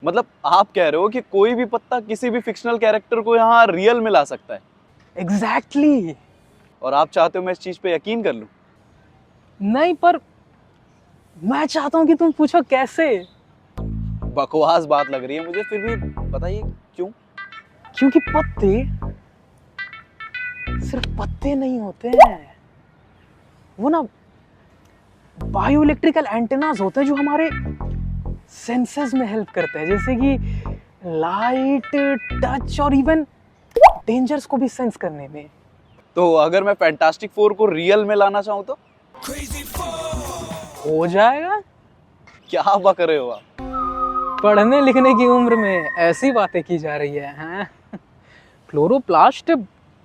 मतलब आप कह रहे हो कि कोई भी पत्ता किसी भी फिक्शनल कैरेक्टर को यहाँ रियल में ला सकता है? एग्जैक्टली और आप चाहते हो मैं इस चीज पे यकीन कर लूं? नहीं, पर मैं चाहता हूँ कि तुम पूछो कैसे। बकवास बात लग रही है मुझे, फिर भी बताइए क्यों? क्योंकि पत्ते सिर्फ पत्ते नहीं होते हैं, वो ना बायो इलेक्ट्रिकल एंटेनाज होते हैं जो हमारे सेंसेस में हेल्प करते हैं, जैसे कि लाइट, टच और इवन डेंजर्स को भी सेंस करने में। तो अगर मैं फैंटास्टिक फोर को रियल में लाना चाहूँ तो? हो जाएगा। क्या बक रहे हो आप? पढ़ने लिखने की उम्र में ऐसी बातें की जा रही है, हैं? क्लोरोप्लास्ट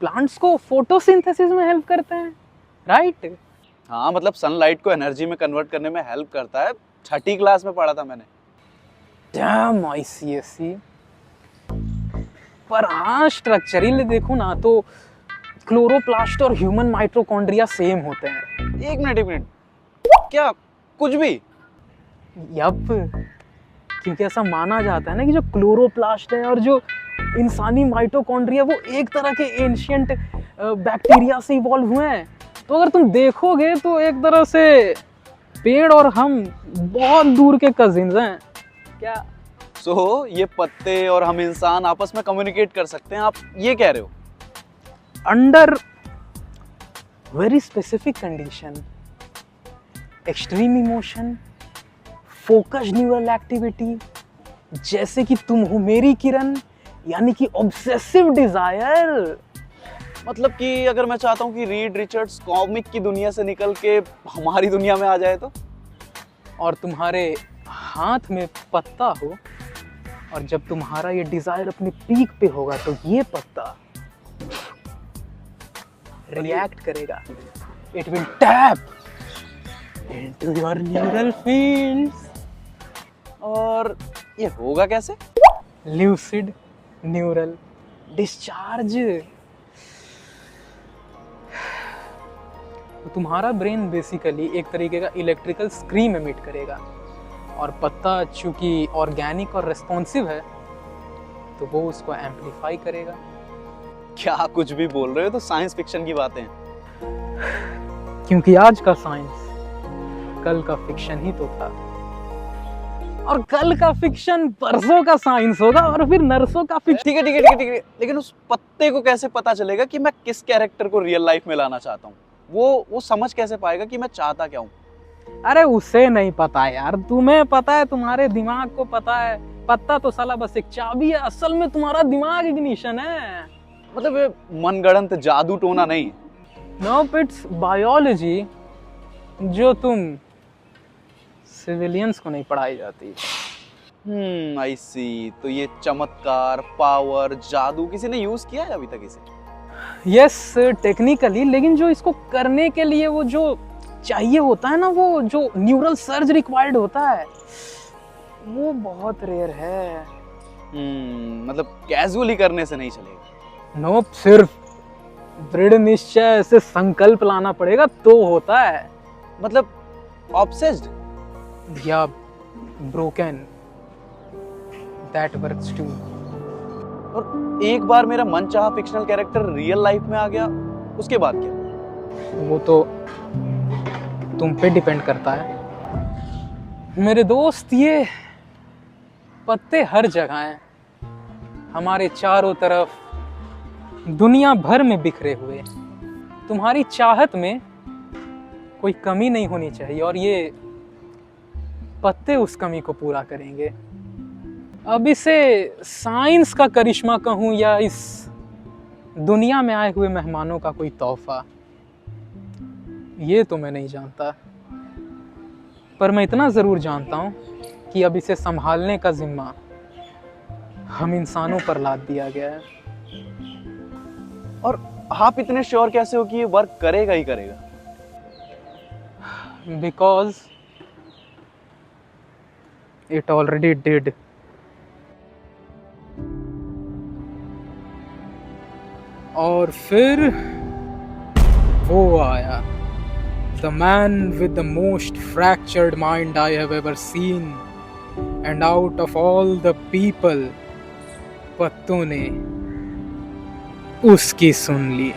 प्लांट्स को फोटोसिंथेसिस में हेल्प करते हैं, राइट? हाँ, मतलब सनलाइट को एनर्जी में कन्वर्ट करने में हेल्प करता है, छठी क्लास में पढ़ा था मैंने। Dam ICSE. पर हाँ, स्ट्रक्चरली देखो ना तो क्लोरोप्लास्ट और ह्यूमन माइटोकॉन्ड्रिया सेम होते हैं। एक मिनट, क्या कुछ भी? यप, क्योंकि ऐसा माना जाता है ना कि जो क्लोरोप्लास्ट है और जो इंसानी माइटोकॉन्ड्रिया वो एक तरह के एंशिएंट बैक्टीरिया से इवॉल्व हुए हैं। तो अगर तुम देखोगे तो एक तरह से पेड़ और हम बहुत दूर के कजिन्स हैं क्या? सो ये पत्ते और हम इंसान आपस में कम्युनिकेट कर सकते हैं, आप ये कह रहे हो? Under very specific condition, extreme emotion, focus neural activity, जैसे कि तुम हो मेरी किरण, यानी कि ऑब्सेसिव डिजायर। मतलब कि अगर मैं चाहता हूँ कि रीड रिचर्ड्स कॉमिक की दुनिया से निकल के हमारी दुनिया में आ जाए तो? और तुम्हारे हाथ में पत्ता हो, और जब तुम्हारा ये डिजायर अपने पीक पे होगा तो ये पत्ता रिएक्ट करेगा। It will tap into your neural fields. और ये होगा कैसे? Lucid neural discharge. तुम्हारा ब्रेन बेसिकली एक तरीके का इलेक्ट्रिकल स्क्रीम एमिट करेगा, और पत्ता चूंकि ऑर्गेनिक और रिस्पॉन्सिव है तो वो उसको एम्पलीफाई करेगा। क्या कुछ भी बोल रहे हो, तो साइंस फिक्शन की बातें हैं। क्योंकि आज का साइंस कल का फिक्शन ही तो था, और कल का फिक्शन परसों का साइंस होगा, और फिर नरसों का फिक्शन। ठीक है, लेकिन उस पत्ते को कैसे पता चलेगा कि मैं किस कैरेक्टर को रियल लाइफ में लाना चाहता हूँ? वो समझ कैसे पाएगा कि मैं चाहता क्या हूँ? अरे उसे नहीं पता यार, तुम्हें पता है, तुम्हारे दिमाग को पता है। पत्ता तो साला बस एक चाबी है, असल में तुम्हारा दिमाग इग्निशन है। मतलब ये मनगढ़ंत जादू टोना नहीं है। नो, इट्स बायोलॉजी जो तुम सिविलियंस को नहीं पढ़ाई जाती। आई सी। तो ये चमत्कार, पावर, जादू किसी ने यूज किया है अभी तक इसे? यस, टेक्निकली, लेकिन जो इसको करने के लिए वो जो चाहिए होता है ना, वो जो न्यूरल सर्ज रिक्वायर्ड होता है, वो बहुत रेयर है। मतलब कैजुअली करने से नहीं चलेगा? नोप, सिर्फ दृढ़ निश्चय से संकल्प लाना पड़ेगा तो होता है। मतलब ऑब्सेस्ड या ब्रोकन, दैट वर्क्स टू। और एक बार मेरा मनचाहा फिक्शनल कैरेक्टर रियल लाइफ में आ गया, उसके बाद क्या? वो तो तुम पे डिपेंड करता है मेरे दोस्त। ये पत्ते हर जगह हैं, हमारे चारों तरफ, दुनिया भर में बिखरे हुए। तुम्हारी चाहत में कोई कमी नहीं होनी चाहिए, और ये पत्ते उस कमी को पूरा करेंगे। अब इसे साइंस का करिश्मा कहूं या इस दुनिया में आए हुए मेहमानों का कोई तोहफा, ये तो मैं नहीं जानता। पर मैं इतना जरूर जानता हूं कि अब इसे संभालने का जिम्मा हम इंसानों पर लाद दिया गया है। और आप इतने श्योर कैसे हो कि ये वर्क करेगा ही करेगा? Because it already did. और फिर वो आया, the man with the most fractured mind I have ever seen, and out of all the people पत्तों ने उसकी सुन ली।